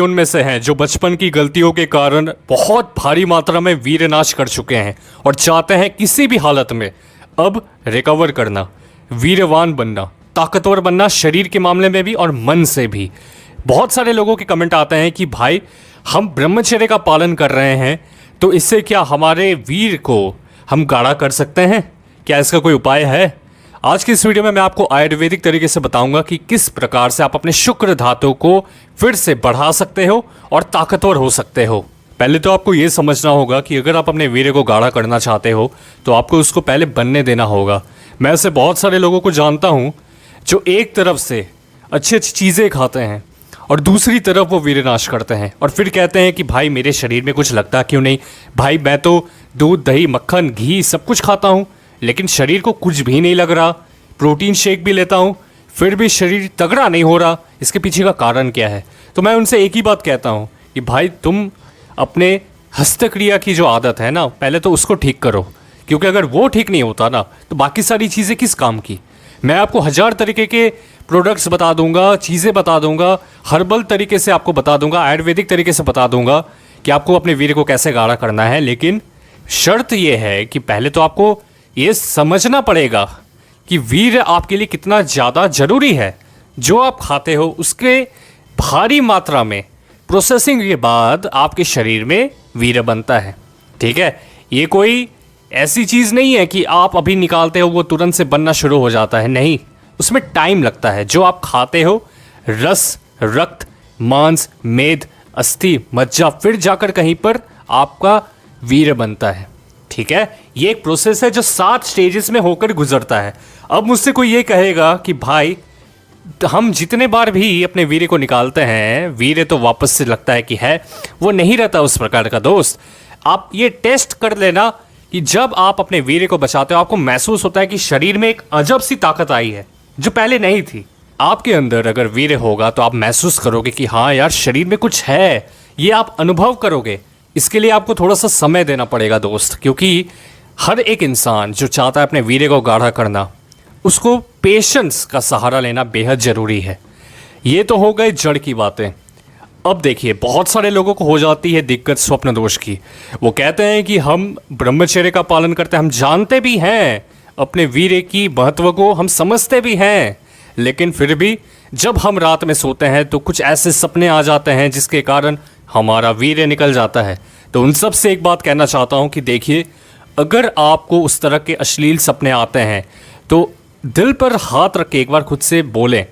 उनमें से हैं जो बचपन की गलतियों के कारण बहुत भारी मात्रा में वीरनाश कर चुके हैं और चाहते हैं किसी भी हालत में अब रिकवर करना, वीरवान बनना, ताकतवर बनना, शरीर के मामले में भी और मन से भी। बहुत सारे लोगों के कमेंट आते हैं कि भाई हम ब्रह्मचर्य का पालन कर रहे हैं तो इससे क्या हमारे वीर को हम गाढ़ा कर सकते हैं, क्या इसका कोई उपाय है? आज की इस वीडियो में मैं आपको आयुर्वेदिक तरीके से बताऊंगा कि किस प्रकार से आप अपने शुक्र धातु को फिर से बढ़ा सकते हो और ताकतवर हो सकते हो। पहले तो आपको ये समझना होगा कि अगर आप अपने वीर्य को गाढ़ा करना चाहते हो तो आपको उसको पहले बनने देना होगा। मैं ऐसे बहुत सारे लोगों को जानता हूँ जो एक तरफ से अच्छी अच्छी चीज़ें खाते हैं और दूसरी तरफ वो वीरनाश करते हैं और फिर कहते हैं कि भाई मेरे शरीर में कुछ लगता क्यों नहीं, भाई मैं तो दूध दही मक्खन घी सब कुछ खाता हूँ लेकिन शरीर को कुछ भी नहीं लग रहा, प्रोटीन शेक भी लेता हूँ फिर भी शरीर तगड़ा नहीं हो रहा, इसके पीछे का कारण क्या है? तो मैं उनसे एक ही बात कहता हूँ कि भाई तुम अपने हस्तक्रिया की जो आदत है ना, पहले तो उसको ठीक करो, क्योंकि अगर वो ठीक नहीं होता ना तो बाकी सारी चीज़ें किस काम की। मैं आपको 1000 तरीके के प्रोडक्ट्स बता दूंगा, चीज़ें बता दूंगा, हर्बल तरीके से आपको बता दूंगा, आयुर्वेदिक तरीके से बता दूंगा कि आपको अपने वीर्य को कैसे गाढ़ा करना है। लेकिन शर्त यह है कि पहले तो आपको ये समझना पड़ेगा कि वीर्य आपके लिए कितना ज़्यादा ज़रूरी है। जो आप खाते हो उसके भारी मात्रा में प्रोसेसिंग के बाद आपके शरीर में वीर्य बनता है, ठीक है? ये कोई ऐसी चीज़ नहीं है कि आप अभी निकालते हो वो तुरंत से बनना शुरू हो जाता है, नहीं, उसमें टाइम लगता है। जो आप खाते हो रस, रक्त, मांस, मेद, अस्थि, मज्जा, फिर जाकर कहीं पर आपका वीर्य बनता है, ठीक है? ये एक प्रोसेस है जो 7 स्टेजेस में होकर गुजरता है। अब मुझसे कोई ये कहेगा कि भाई हम जितने बार भी अपने वीर्य को निकालते हैं वीर्य तो वापस से लगता है कि है, वो नहीं रहता उस प्रकार का। दोस्त, आप ये टेस्ट कर लेना कि जब आप अपने वीर्य को बचाते हो आपको महसूस होता है कि शरीर में एक अजब सी ताकत आई है जो पहले नहीं थी। आपके अंदर अगर वीर्य होगा तो आप महसूस करोगे कि हाँ यार शरीर में कुछ है, ये आप अनुभव करोगे। इसके लिए आपको थोड़ा सा समय देना पड़ेगा दोस्त, क्योंकि हर एक इंसान जो चाहता है अपने वीर्य को गाढ़ा करना उसको पेशेंस का सहारा लेना बेहद ज़रूरी है। ये तो हो गए जड़ की बातें। अब देखिए बहुत सारे लोगों को हो जाती है दिक्कत स्वप्न दोष की। वो कहते हैं कि हम ब्रह्मचर्य का पालन करते हैं, हम जानते भी हैं अपने वीर्य की महत्व को, हम समझते भी हैं, लेकिन फिर भी जब हम रात में सोते हैं तो कुछ ऐसे सपने आ जाते हैं जिसके कारण हमारा वीर्य निकल जाता है। तो उन सब से एक बात कहना चाहता हूँ कि देखिए अगर आपको उस तरह के अश्लील सपने आते हैं तो दिल पर हाथ रख के एक बार खुद से बोलें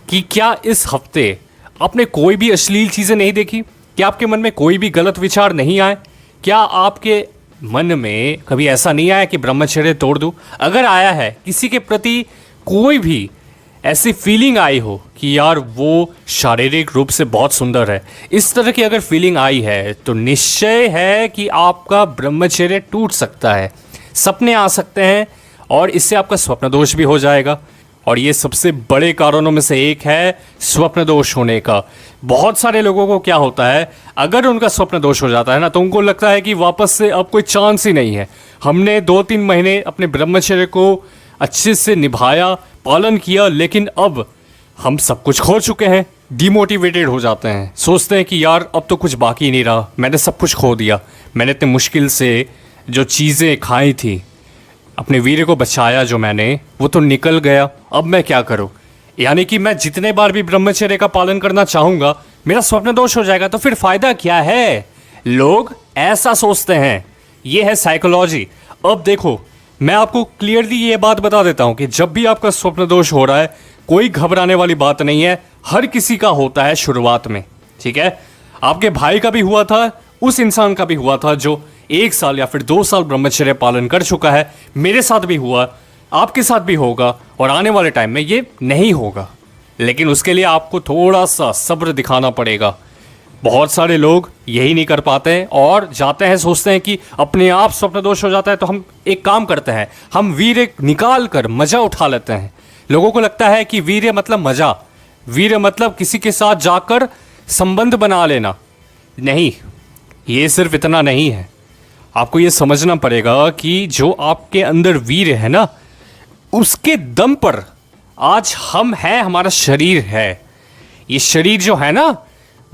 कि क्या इस हफ्ते आपने कोई भी अश्लील चीज़ें नहीं देखी? क्या आपके मन में कोई भी गलत विचार नहीं आए? क्या आपके मन में कभी ऐसा नहीं आया कि ब्रह्मचर्य तोड़ दूं? अगर आया है, किसी के प्रति कोई भी ऐसी फीलिंग आई हो कि यार वो शारीरिक रूप से बहुत सुंदर है, इस तरह की अगर फीलिंग आई है तो निश्चय है कि आपका ब्रह्मचर्य टूट सकता है, सपने आ सकते हैं और इससे आपका स्वप्न दोष भी हो जाएगा। और ये सबसे बड़े कारणों में से एक है स्वप्न दोष होने का। बहुत सारे लोगों को क्या होता है, अगर उनका स्वप्न दोष हो जाता है ना तो उनको लगता है कि वापस से अब कोई चांस ही नहीं है। हमने 2-3 महीने अपने ब्रह्मचर्य को अच्छे से निभाया, पालन किया, लेकिन अब हम सब कुछ खो चुके हैं। डिमोटिवेटेड हो जाते हैं, सोचते हैं कि यार अब तो कुछ बाकी नहीं रहा, मैंने सब कुछ खो दिया, मैंने इतने मुश्किल से जो चीज़ें खाई थी, अपने वीर्य को बचाया जो मैंने, वो तो निकल गया, अब मैं क्या करूं? यानी कि मैं जितने बार भी ब्रह्मचर्य का पालन करना चाहूँगा मेरा स्वप्न दोष हो जाएगा, तो फिर फ़ायदा क्या है? लोग ऐसा सोचते हैं, ये है साइकोलॉजी। अब देखो मैं आपको क्लियरली ये बात बता देता हूँ कि जब भी आपका स्वप्न दोष हो रहा है कोई घबराने वाली बात नहीं है, हर किसी का होता है शुरुआत में, ठीक है? आपके भाई का भी हुआ था, उस इंसान का भी हुआ था जो 1 साल या फिर 2 साल ब्रह्मचर्य पालन कर चुका है, मेरे साथ भी हुआ, आपके साथ भी होगा और आने वाले टाइम में ये नहीं होगा। लेकिन उसके लिए आपको थोड़ा सा सब्र दिखाना पड़ेगा। बहुत सारे लोग यही नहीं कर पाते हैं और जाते हैं, सोचते हैं कि अपने आप स्वप्न दोष हो जाता है तो हम एक काम करते हैं, हम वीर्य निकाल कर मज़ा उठा लेते हैं। लोगों को लगता है कि वीर्य मतलब मज़ा, वीर्य मतलब किसी के साथ जाकर संबंध बना लेना। नहीं, ये सिर्फ इतना नहीं है। आपको ये समझना पड़ेगा कि जो आपके अंदर वीर्य है ना, उसके दम पर आज हम हैं, हमारा शरीर है। ये शरीर जो है ना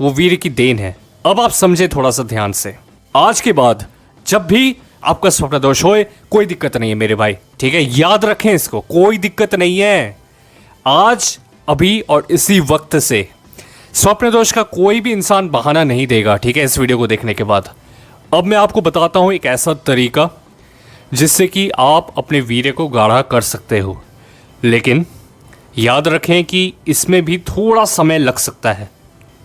वो वीर की देन है। अब आप समझे थोड़ा सा ध्यान से। आज के बाद जब भी आपका स्वप्न दोष होए, कोई दिक्कत नहीं है मेरे भाई, ठीक है? याद रखें इसको, कोई दिक्कत नहीं है। आज, अभी और इसी वक्त से स्वप्न दोष का कोई भी इंसान बहाना नहीं देगा, ठीक है? इस वीडियो को देखने के बाद अब मैं आपको बताता हूं एक ऐसा तरीका जिससे कि आप अपने वीर्य को गाढ़ा कर सकते हो, लेकिन याद रखें कि इसमें भी थोड़ा समय लग सकता है।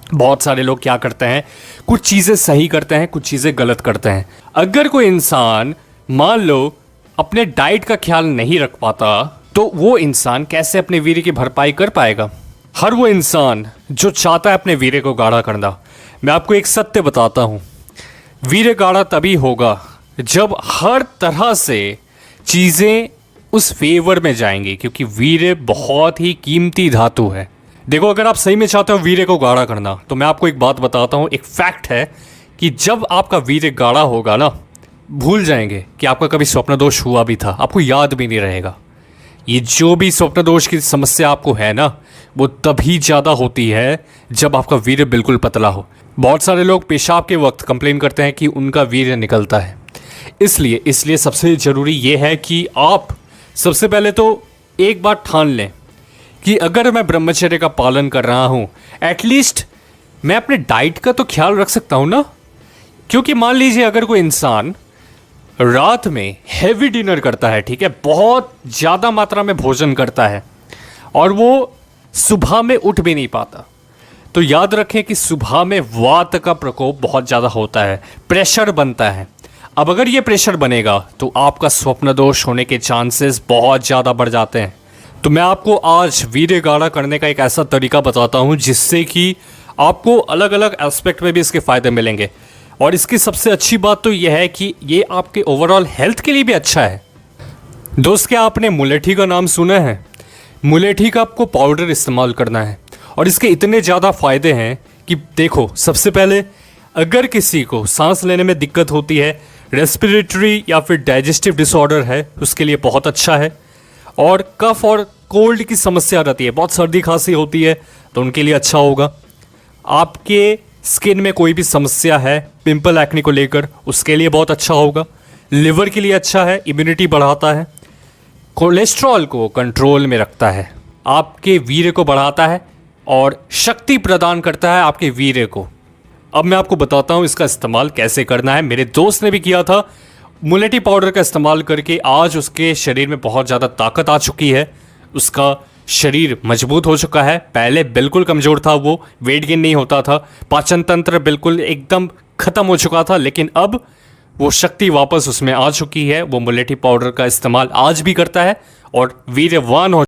बहुत सारे लोग क्या करते हैं, कुछ चीज़ें सही करते हैं, कुछ चीज़ें गलत करते हैं। अगर कोई इंसान मान लो अपने डाइट का ख्याल नहीं रख पाता, तो वो इंसान कैसे अपने वीर्य की भरपाई कर पाएगा? हर वो इंसान जो चाहता है अपने वीर्य को गाढ़ा करना, मैं आपको एक सत्य बताता हूँ, वीर्य गाढ़ा तभी होगा जब हर तरह से चीज़ें उस फेवर में जाएंगी, क्योंकि वीर्य बहुत ही कीमती धातु है। देखो, अगर आप सही में चाहते हो वीर्य को गाढ़ा करना, तो मैं आपको एक बात बताता हूँ, एक फैक्ट है कि जब आपका वीर्य गाढ़ा होगा ना, भूल जाएंगे कि आपका कभी स्वप्न दोष हुआ भी था, आपको याद भी नहीं रहेगा। ये जो भी स्वप्न दोष की समस्या आपको है ना, वो तभी ज़्यादा होती है जब आपका वीर्य बिल्कुल पतला हो। बहुत सारे लोग पेशाब के वक्त कंप्लेन करते हैं कि उनका वीर्य निकलता है। इसलिए सबसे ज़रूरी ये है कि आप सबसे पहले तो एक बात ठान लें कि अगर मैं ब्रह्मचर्य का पालन कर रहा हूँ, एटलीस्ट मैं अपने डाइट का तो ख्याल रख सकता हूँ ना। क्योंकि मान लीजिए अगर कोई इंसान रात में हैवी डिनर करता है, ठीक है, बहुत ज़्यादा मात्रा में भोजन करता है, और वो सुबह में उठ भी नहीं पाता, तो याद रखें कि सुबह में वात का प्रकोप बहुत ज़्यादा होता है, प्रेशर बनता है। अब अगर ये प्रेशर बनेगा तो आपका स्वप्न दोष होने के चांसेस बहुत ज़्यादा बढ़ जाते हैं। तो मैं आपको आज वीर्य गाढ़ा करने का एक ऐसा तरीका बताता हूँ जिससे कि आपको अलग अलग एस्पेक्ट में भी इसके फ़ायदे मिलेंगे। और इसकी सबसे अच्छी बात तो यह है कि ये आपके ओवरऑल हेल्थ के लिए भी अच्छा है। दोस्त, क्या आपने मुलेठी का नाम सुना है? मुलेठी का आपको पाउडर इस्तेमाल करना है, और इसके इतने ज़्यादा फ़ायदे हैं कि देखो, सबसे पहले अगर किसी को सांस लेने में दिक्कत होती है, रेस्पिरेटरी या फिर डाइजेस्टिव डिसऑर्डर है, उसके लिए बहुत अच्छा है। और कफ और कोल्ड की समस्या रहती है, बहुत सर्दी खांसी होती है, तो उनके लिए अच्छा होगा। आपके स्किन में कोई भी समस्या है, पिंपल एक्ने को लेकर, उसके लिए बहुत अच्छा होगा। लिवर के लिए अच्छा है, इम्यूनिटी बढ़ाता है, कोलेस्ट्रॉल को कंट्रोल में रखता है, आपके वीर्य को बढ़ाता है और शक्ति प्रदान करता है आपके वीर्य को। अब मैं आपको बताता हूँ इसका इस्तेमाल कैसे करना है। मेरे दोस्त ने भी किया था, मुलेठी पाउडर का इस्तेमाल करके आज उसके शरीर में बहुत ज़्यादा ताकत आ चुकी है, उसका शरीर मजबूत हो चुका है। पहले बिल्कुल कमज़ोर था वो, वेट गेन नहीं होता था, पाचन तंत्र बिल्कुल एकदम ख़त्म हो चुका था, लेकिन अब वो शक्ति वापस उसमें आ चुकी है। वो मुलेठी पाउडर का इस्तेमाल आज भी करता है और वीर्यवान हो